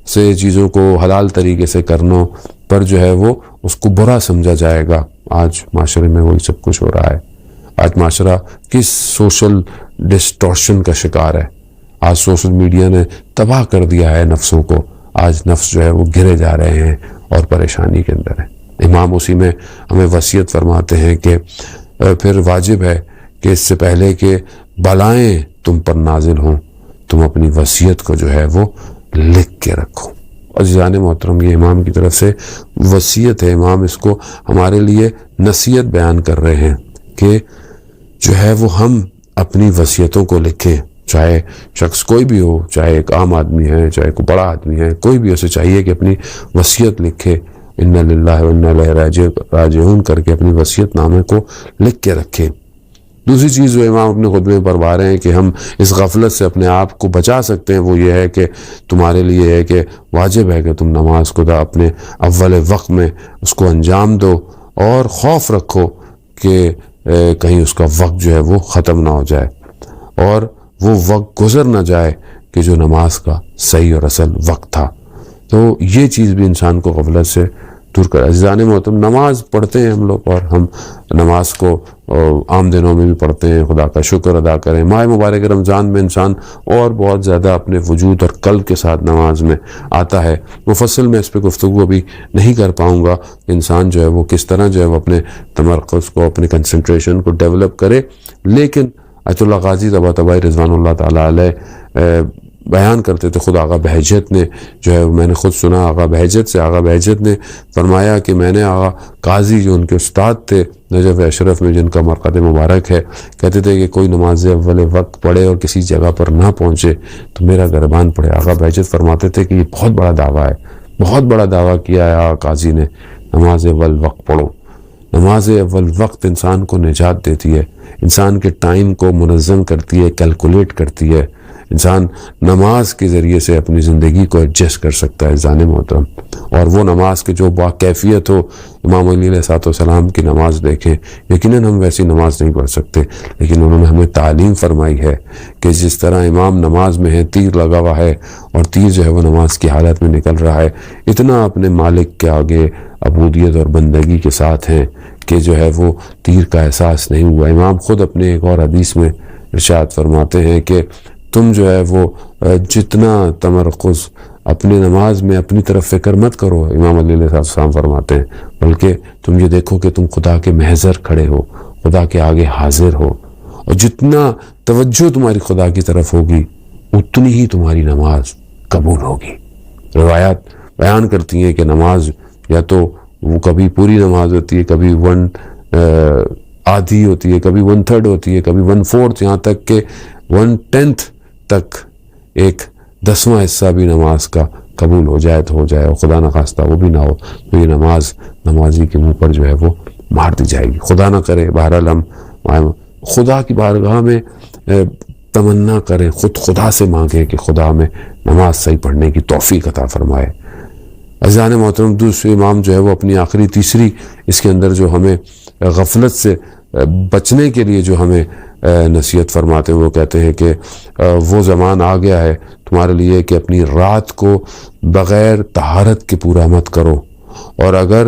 Speaker 1: سے چیزوں کو حلال طریقے سے کرنوں پر جو ہے وہ اس کو برا سمجھا جائے گا۔ آج معاشرے میں وہی سب کچھ ہو رہا ہے۔ آج معاشرہ کس سوشل ڈسٹورشن کا شکار ہے۔ آج سوشل میڈیا نے تباہ کر دیا ہے نفسوں کو۔ آج نفس جو ہے وہ گرے جا رہے ہیں اور پریشانی کے اندر ہیں۔ امام اسی میں ہمیں وصیت فرماتے ہیں کہ پھر واجب ہے کہ اس سے پہلے کہ بلائیں تم پر نازل ہوں، تم اپنی وصیت کو جو ہے وہ لکھ کے رکھو۔ عزیزان محترم، یہ امام کی طرف سے وصیت ہے۔ امام اس کو ہمارے لیے نصیحت بیان کر رہے ہیں کہ جو ہے وہ ہم اپنی وصیتوں کو لکھیں، چاہے شخص کوئی بھی ہو، چاہے ایک عام آدمی ہے، چاہے کوئی بڑا آدمی ہے، کوئی بھی اسے چاہیے کہ اپنی وصیت لکھے، انا للہ و انا الیہ راجعون کر کے اپنی وصیت نامے کو لکھ کے رکھے۔ دوسری چیز جو امام اپنے خطبے میں فرما رہے ہیں کہ ہم اس غفلت سے اپنے آپ کو بچا سکتے ہیں، وہ یہ ہے کہ تمہارے لیے ہے کہ واجب ہے کہ تم نماز کو اپنے اول وقت میں اس کو انجام دو، اور خوف رکھو کہ کہیں اس کا وقت جو ہے وہ ختم نہ ہو جائے، اور وہ وقت گزر نہ جائے کہ جو نماز کا صحیح اور اصل وقت تھا۔ تو یہ چیز بھی انسان کو غفلت سے دور کر۔ عزیزان محترم، نماز پڑھتے ہیں ہم لوگ، اور ہم نماز کو عام دنوں میں بھی پڑھتے ہیں، خدا کا شکر ادا کریں۔ ماہ مبارک رمضان میں انسان اور بہت زیادہ اپنے وجود اور قلب کے ساتھ نماز میں آتا ہے۔ مفصل میں اس پہ گفتگو ابھی نہیں کر پاؤں گا، انسان جو ہے وہ کس طرح جو ہے وہ اپنے تمرکز کو، اپنے کنسنٹریشن کو ڈیولپ کرے، لیکن آیت اللہ غازی طباطبائی رضوان اللہ تعالیٰ علیہ بیان کرتے تھے. خود آقا بہجت نے جو ہے میں نے خود سنا آقا بہجت سے، آقا بہجت نے فرمایا کہ میں نے آقا قاضی جو ان کے استاد تھے نجف اشرف میں جن کا مرقد مبارک ہے، کہتے تھے کہ کوئی نماز اول وقت پڑھے اور کسی جگہ پر نہ پہنچے تو میرا گربان پڑے. آقا بہجت فرماتے تھے کہ یہ بہت بڑا دعویٰ ہے، بہت بڑا دعویٰ کیا ہے آقا قاضی نے، نماز اول وقت پڑھو. نماز اول وقت انسان کو نجات دیتی ہے، انسان کے ٹائم کو منظم کرتی ہے، کیلکولیٹ کرتی ہے. انسان نماز کے ذریعے سے اپنی زندگی کو ایڈجسٹ کر سکتا ہے زان محترم. اور وہ نماز کے جو باکیفیت ہو، امام علی علیہ السلام کی نماز دیکھیں. یقیناً ہم ویسی نماز نہیں پڑھ سکتے، لیکن انہوں نے ہمیں تعلیم فرمائی ہے کہ جس طرح امام نماز میں ہے، تیر لگا ہوا ہے اور تیر جو ہے وہ نماز کی حالت میں نکل رہا ہے، اتنا اپنے مالک کے آگے عبودیت اور بندگی کے ساتھ ہیں کہ جو ہے وہ تیر کا احساس نہیں ہوا. امام خود اپنے ایک اور حدیث میں ارشاد فرماتے ہیں کہ تم جو ہے وہ جتنا تمرکز اپنی نماز میں اپنی طرف فکر مت کرو، امام علی علیہ السلام فرماتے ہیں، بلکہ تم یہ دیکھو کہ تم خدا کے محضر کھڑے ہو، خدا کے آگے حاضر ہو، اور جتنا توجہ تمہاری خدا کی طرف ہوگی اتنی ہی تمہاری نماز قبول ہوگی. روایات بیان کرتی ہیں کہ نماز یا تو وہ کبھی پوری نماز ہوتی ہے، کبھی آدھی ہوتی ہے، کبھی 1/3 ہوتی ہے، کبھی 1/4، یہاں تک کہ 1/10 تک ایک 10واں حصہ بھی نماز کا قبول ہو جائے تو ہو جائے، اور خدا نہ خواستہ وہ بھی نہ ہو تو یہ نماز نمازی کے منہ پر جو ہے وہ مار دی جائے گی. خدا نہ کرے. بہرحال ہم خدا کی بارگاہ میں تمنا کریں، خود خدا سے مانگیں کہ خدا ہمیں نماز صحیح پڑھنے کی توفیق عطا فرمائے. عزیزان محترم، دوسرے امام جو ہے وہ اپنی آخری تیسری اس کے اندر جو ہمیں غفلت سے بچنے کے لیے جو ہمیں نصیحت فرماتے ہیں، وہ کہتے ہیں کہ وہ زمان آ گیا ہے تمہارے لیے کہ اپنی رات کو بغیر طہارت کے پورا مت کرو، اور اگر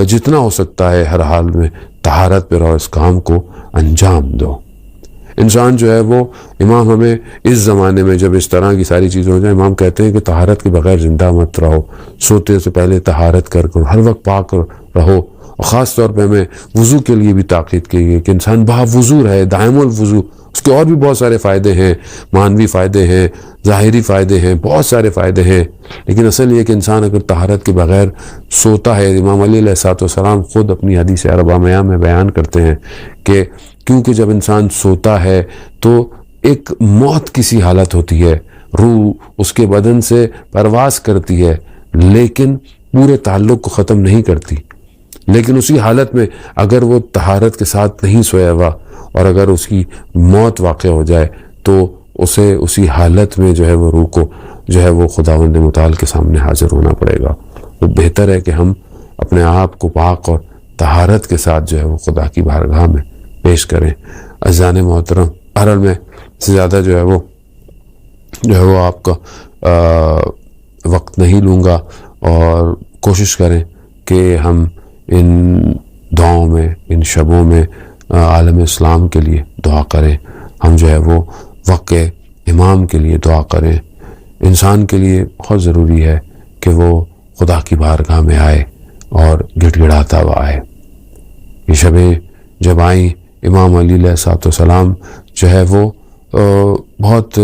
Speaker 1: جتنا ہو سکتا ہے ہر حال میں طہارت پہ رہو، اس کام کو انجام دو. انسان جو ہے وہ امام ہمیں اس زمانے میں جب اس طرح کی ساری چیزیں ہو جائیں، امام کہتے ہیں کہ طہارت کے بغیر زندہ مت رہو، سوتے سے پہلے طہارت کر ہر وقت پاک رہو. اور خاص طور پہ ہمیں وضو کے لیے بھی تاکید کی گئی کہ انسان وضو رہے، دائم الوضو. اس کے اور بھی بہت سارے فائدے ہیں، معنوی فائدے ہیں، ظاہری فائدے ہیں، بہت سارے فائدے ہیں، لیکن اصل یہ کہ انسان اگر طہارت کے بغیر سوتا ہے، امام علی علیہ السلام خود اپنی حدیث اربعہ میں بیان کرتے ہیں کہ کیونکہ جب انسان سوتا ہے تو ایک موت کی سی حالت ہوتی ہے، روح اس کے بدن سے پرواز کرتی ہے لیکن پورے تعلق کو ختم نہیں کرتی. لیکن اسی حالت میں اگر وہ طہارت کے ساتھ نہیں سویا ہوا اور اگر اس کی موت واقع ہو جائے تو اسے اسی حالت میں جو ہے وہ روح کو جو ہے وہ خداوند متعال کے سامنے حاضر ہونا پڑے گا. وہ بہتر ہے کہ ہم اپنے آپ کو پاک اور طہارت کے ساتھ جو ہے وہ خدا کی بارگاہ میں پیش کریں. عزیزان محترم، بہرحال میں سے زیادہ جو ہے وہ آپ کا وقت نہیں لوں گا، اور کوشش کریں کہ ہم ان دعاؤں میں، ان شبوں میں عالم اسلام کے لیے دعا کریں. ہم جو ہے وہ وقت امام کے لیے دعا کریں. انسان کے لیے بہت ضروری ہے کہ وہ خدا کی بارگاہ میں آئے اور گڑ گڑاتا ہوا آئے. یہ شبیں جب آئیں، امام علی علیہ السلام جو ہے وہ بہت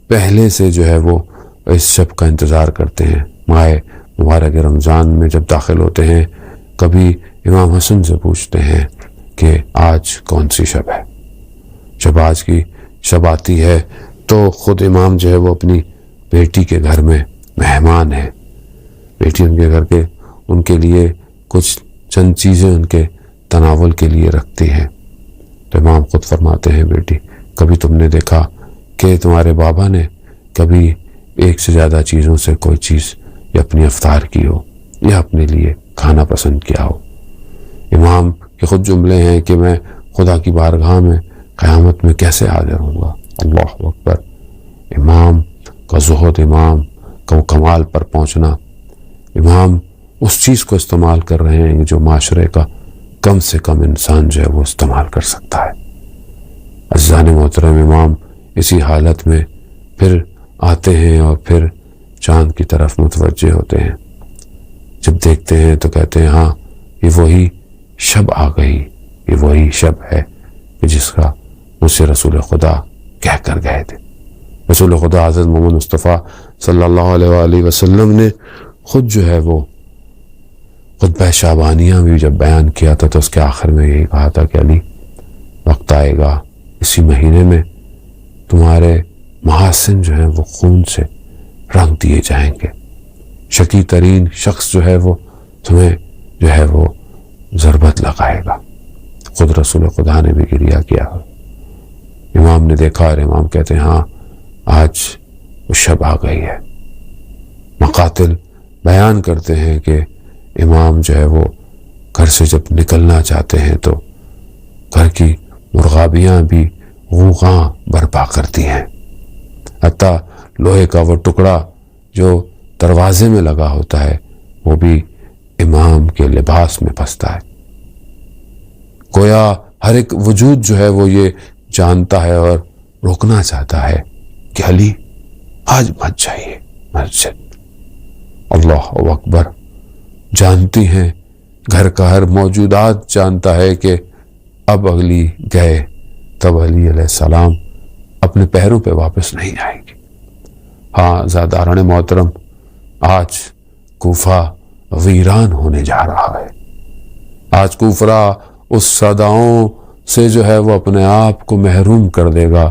Speaker 1: پہلے سے جو ہے وہ اس شب کا انتظار کرتے ہیں. ماہ مبارک رمضان میں جب داخل ہوتے ہیں، کبھی امام حسن سے پوچھتے ہیں کہ آج کون سی شب ہے. جب آج کی شب آتی ہے تو خود امام جو ہے وہ اپنی بیٹی کے گھر میں مہمان ہے. بیٹی ان کے گھر کے ان کے لیے کچھ چند چیزیں ان کے تناول کے لیے رکھتی ہیں. تو امام خود فرماتے ہیں، بیٹی کبھی تم نے دیکھا کہ تمہارے بابا نے کبھی ایک سے زیادہ چیزوں سے کوئی چیز یا اپنی افطار کی ہو یا اپنے لیے کھانا پسند کیا ہو؟ امام کے خود جملے ہیں کہ میں خدا کی بارگاہ میں قیامت میں کیسے حاضر ہوں گا. اللہ اکبر. امام کا زہد، امام کا وہ کمال پر پہنچنا. امام اس چیز کو استعمال کر رہے ہیں جو معاشرے کا کم سے کم انسان جو ہے وہ استعمال کر سکتا ہے. عزیزان محترم، امام اسی حالت میں پھر آتے ہیں اور پھر چاند کی طرف متوجہ ہوتے ہیں. جب دیکھتے ہیں تو کہتے ہیں، ہاں یہ وہی شب آ گئی، یہ وہی شب ہے کہ جس کا مجھ سے رسول خدا کہہ کر گئے تھے. رسول خدا حضرت محمد مصطفیٰ صلی اللہ علیہ وآلہ وسلم نے خود جو ہے وہ خطبہ شعبانیہ بھی جب بیان کیا تھا تو اس کے آخر میں یہی کہا تھا کہ علی وقت آئے گا اسی مہینے میں تمہارے محاسن جو ہیں وہ خون سے رنگ دیے جائیں گے، شقی ترین شخص جو ہے وہ تمہیں جو ہے وہ ضربت لگائے گا۔ خود رسول خدا نے بھی گریہ کیا۔ امام نے دیکھا اور امام کہتے ہیں ہاں آج وہ شب آ گئی ہے۔ مقاتل بیان کرتے ہیں کہ امام جو ہے وہ گھر سے جب نکلنا چاہتے ہیں تو گھر کی مرغابیاں بھی غوغاں برپا کرتی ہیں، حتیٰ لوہے کا وہ ٹکڑا جو دروازے میں لگا ہوتا ہے وہ بھی امام کے لباس میں پھنستا ہے۔ گویا ہر ایک وجود جو ہے وہ یہ جانتا ہے اور روکنا چاہتا ہے کہ علی آج مت جائیے مسجد۔ اللہ اکبر، جانتی ہیں گھر کا ہر موجودات جانتا ہے کہ اب علی گئے تب علی علیہ السلام اپنے پیروں پہ واپس نہیں آئیں گے۔ ہاں زاداران محترم، آج کوفہ ویران ہونے جا رہا ہے۔ آج کوفہ اس صداؤں سے جو ہے وہ اپنے آپ کو محروم کر دے گا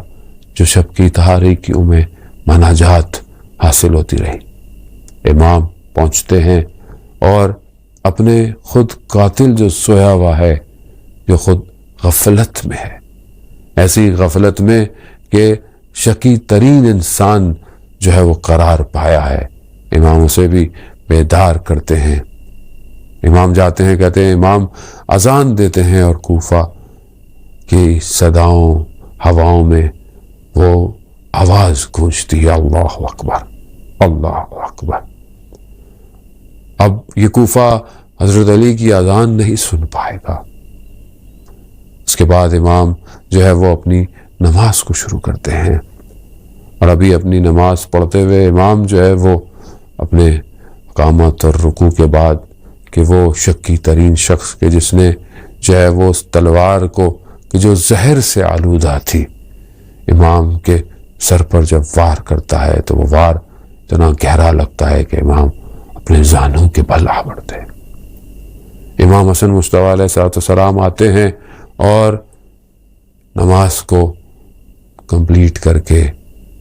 Speaker 1: جو شب کی تاریکیوں میں مناجات حاصل ہوتی رہی۔ امام پہنچتے ہیں اور اپنے خود قاتل جو سویا ہوا ہے، جو خود غفلت میں ہے، ایسی غفلت میں کہ شقی ترین انسان جو ہے وہ قرار پایا ہے، امام اسے بھی بیدار کرتے ہیں۔ امام جاتے ہیں، کہتے ہیں امام اذان دیتے ہیں اور کوفہ کی صداؤں ہواؤں میں وہ آواز گونجتی ہے، اللہ اکبر اللہ اکبر۔ اب یہ کوفہ حضرت علی کی اذان نہیں سن پائے گا۔ اس کے بعد امام جو ہے وہ اپنی نماز کو شروع کرتے ہیں، اور ابھی اپنی نماز پڑھتے ہوئے امام جو ہے وہ اپنے قامت اور رکوع کے بعد کہ وہ شکی ترین شخص کے جس نے جو ہے وہ اس تلوار کو کہ جو زہر سے آلودہ تھی امام کے سر پر جب وار کرتا ہے تو وہ وار اتنا گہرا لگتا ہے کہ امام اپنے زانوں کے بل آ پڑتے ہیں۔ امام حسن مصطفیٰ علیہ السلام آتے ہیں اور نماز کو کمپلیٹ کر کے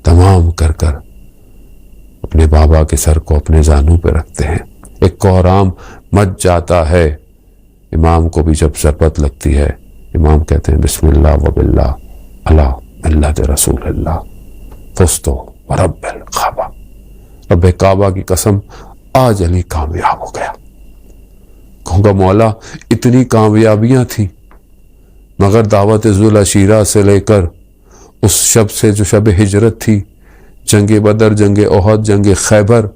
Speaker 1: تمام کر اپنے بابا کے سر کو اپنے زانوں پہ رکھتے ہیں۔ ایک کوہرام مچ جاتا ہے۔ امام کو بھی جب ضربت لگتی ہے امام کہتے ہیں بسم اللہ و باللہ علی ملت رسول اللہ فزت ورب الکعبہ، رب کعبہ کی قسم آج علی کامیاب ہو گیا۔ کہوں گا مولا اتنی کامیابیاں تھیں مگر دعوت ذوالعشیرہ سے لے کر اس شب سے جو شب ہجرت تھی، جنگ بدر، جنگ احد، جنگ خیبر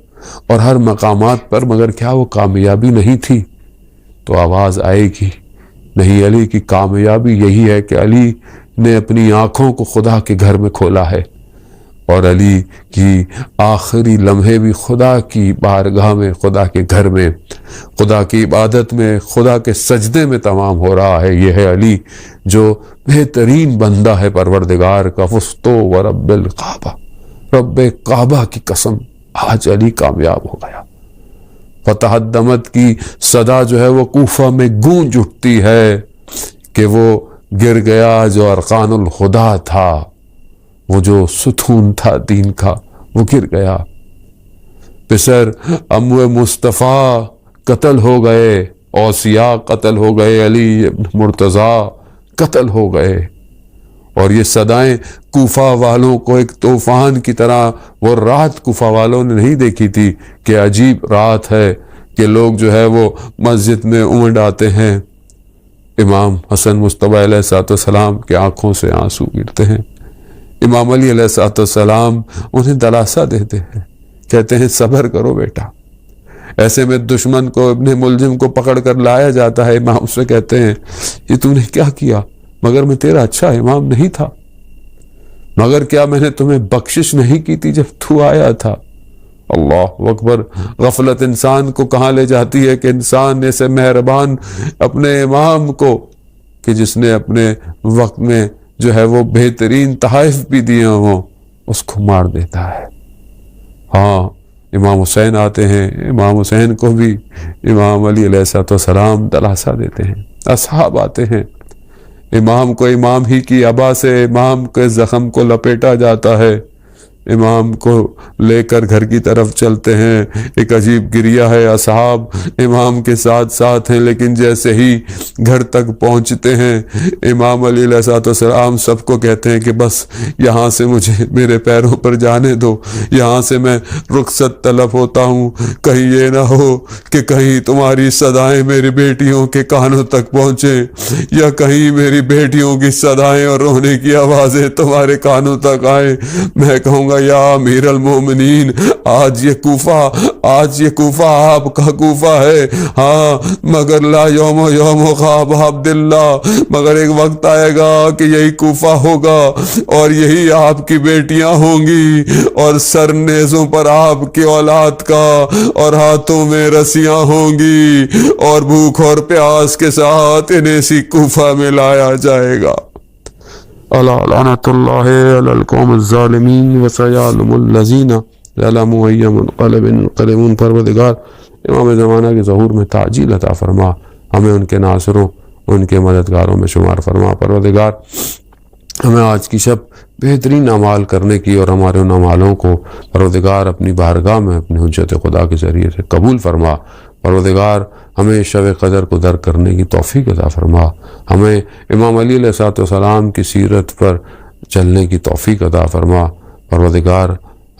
Speaker 1: اور ہر مقامات پر، مگر کیا وہ کامیابی نہیں تھی؟ تو آواز آئے گی نہیں، علی کی کامیابی یہی ہے کہ علی نے اپنی آنکھوں کو خدا کے گھر میں کھولا ہے، اور علی کی آخری لمحے بھی خدا کی بارگاہ میں، خدا کے گھر میں، خدا کی عبادت میں، خدا کے سجدے میں تمام ہو رہا ہے۔ یہ ہے علی جو بہترین بندہ ہے پروردگار کا۔ فزت ورب الکعبہ، رب کعبہ کی قسم آج علی کامیاب ہو گیا۔ فتحدمت کی صدا جو ہے وہ کوفہ میں گونج اٹھتی ہے کہ وہ گر گیا جو ارکان الخدا تھا، وہ جو ستون تھا دین کا، وہ گر گیا۔ پسر امو مصطفیٰ قتل ہو گئے، اوصیاء قتل ہو گئے، علی ابن مرتضیٰ قتل ہو گئے، اور یہ صدائیں کوفہ والوں کو ایک طوفان کی طرح، وہ رات کوفہ والوں نے نہیں دیکھی تھی کہ عجیب رات ہے کہ لوگ جو ہے وہ مسجد میں امڈ آتے ہیں۔ امام حسن مصطفیٰ علیہ السلام کے آنکھوں سے آنسو گرتے ہیں۔ امام علی علیہ السلام انہیں دلاسا دیتے ہیں، کہتے ہیں صبر کرو بیٹا۔ ایسے میں دشمن کو، ابن ملجم کو پکڑ کر لایا جاتا ہے، امام سے کہتے ہیں یہ تم نے کیا کیا؟ مگر میں تیرا اچھا امام نہیں تھا؟ مگر کیا میں نے تمہیں بخشش نہیں کی تھی جب تو آیا تھا؟ اللہ اکبر۔ غفلت انسان کو کہاں لے جاتی ہے کہ انسان ایسے مہربان اپنے امام کو، کہ جس نے اپنے وقت میں جو ہے وہ بہترین تحائف بھی دیے ہوں، اس کو مار دیتا ہے۔ ہاں امام حسین آتے ہیں، امام حسین کو بھی امام علی علیہ السلام دلاسا دیتے ہیں۔ اصحاب آتے ہیں، امام کو امام ہی کی ابا سے امام کے زخم کو لپیٹا جاتا ہے، امام کو لے کر گھر کی طرف چلتے ہیں، ایک عجیب گریہ ہے، اصحاب امام کے ساتھ ساتھ ہیں، لیکن جیسے ہی گھر تک پہنچتے ہیں امام علی علیہ السلام سب کو کہتے ہیں کہ بس یہاں سے مجھے میرے پیروں پر جانے دو، یہاں سے میں رخصت طلب ہوتا ہوں، کہیں یہ نہ ہو کہ کہیں تمہاری صدائیں میری بیٹیوں کے کانوں تک پہنچیں، یا کہیں میری بیٹیوں کی صدائیں اور رونے کی آوازیں تمہارے کانوں تک آئیں، میں کہوں گا یا امیر المومنین آج یہ کوفہ آپ کا کوفہ ہے، ہاں مگر لا یوم خواب عبداللہ، مگر ایک وقت آئے گا کہ یہی کوفہ ہوگا اور یہی آپ کی بیٹیاں ہوں گی، اور سر نیزوں پر آپ کی اولاد کا اور ہاتھوں میں رسیاں ہوں گی، اور بھوک اور پیاس کے ساتھ انہیں اسی کوفہ میں لایا جائے گا۔ الا لعنت اللہ علی القوم الظالمین وسیعلم الذین ظلموا ای منقلب ينقلبون۔ پروردگار امام زمانہ کے ظہور میں تعجیل عطا فرما، ہمیں ان کے ناصروں ان کے مددگاروں میں شمار فرما۔ پروردگار ہمیں آج کی شب بہترین اعمال کرنے کی اور ہمارے ان اعمالوں کو پروردگار اپنی بارگاہ میں اپنی حجت خدا کے ذریعے سے قبول فرما۔ پروردگار ہمیں شب قدر کو درک کرنے کی توفیق عطا فرما، ہمیں امام علی علیہ السلام کی سیرت پر چلنے کی توفیق عطا فرما۔ پروردگار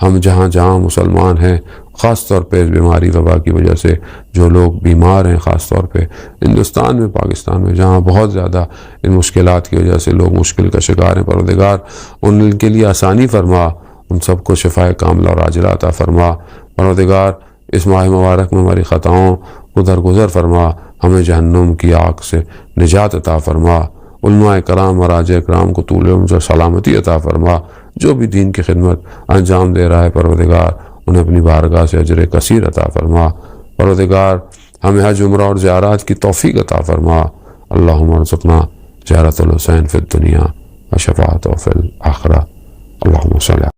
Speaker 1: ہم جہاں جہاں مسلمان ہیں، خاص طور پہ اس بیماری وبا کی وجہ سے جو لوگ بیمار ہیں، خاص طور پہ ہندوستان میں، پاکستان میں جہاں بہت زیادہ ان مشکلات کی وجہ سے لوگ مشکل کا شکار ہیں، پروردگار ان کے لیے آسانی فرما، ان سب کو شفائے کاملہ اور عاجلہ عطا فرما۔ پروردگار اس ماہ مبارک میں ہماری خطاؤں کو درگزر فرما، ہمیں جہنم کی آگ سے نجات عطا فرما، علماء کرام اور راجہ کرام کو طول عمر اور سلامتی عطا فرما، جو بھی دین کی خدمت انجام دے رہا ہے پروردگار انہیں اپنی بارگاہ سے اجر کثیر عطا فرما۔ پروردگار ہمیں حج عمرہ اور زیارات کی توفیق عطا فرما۔ اللہم ارزقنا زیارت الحسین فی الدنیا و شفاعتہ فی الآخرہ۔ اللہم صلی